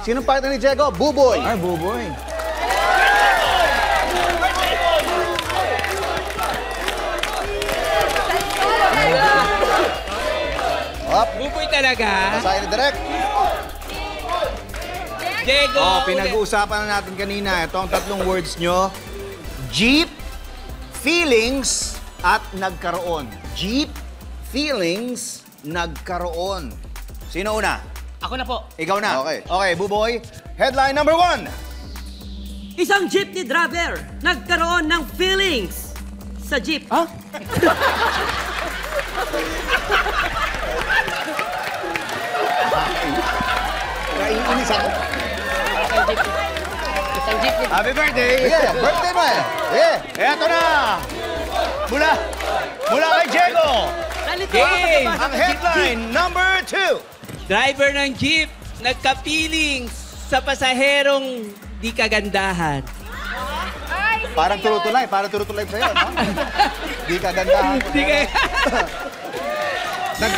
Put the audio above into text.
Sinong partner ni Diego? Buboy. Ay, Buboy. Buboy talaga. Basahin ni Direk. Diego. Pinag-uusapan na natin kanina. Ito ang tatlong words nyo. Jeep, feelings, at nagkaroon. Jeep, feelings, nagkaroon. Sino una? Ako na po. Ikaw na. Okay, Buboy. Headline number 1. Isang jeepney driver nagkaroon ng feelings sa jeep. Ha? Naiinis ako. Isang jeepney. Happy birthday! Yeah, birthday mo eh. Yeah, eto na. Mula kay Diego. Game. Ang headline number 2. Driver ng jeep, nagka-feelings sa pasaherong di kagandahan. Parang tuloy-tulay sa'yo, no? Di kagandahan. Di ka...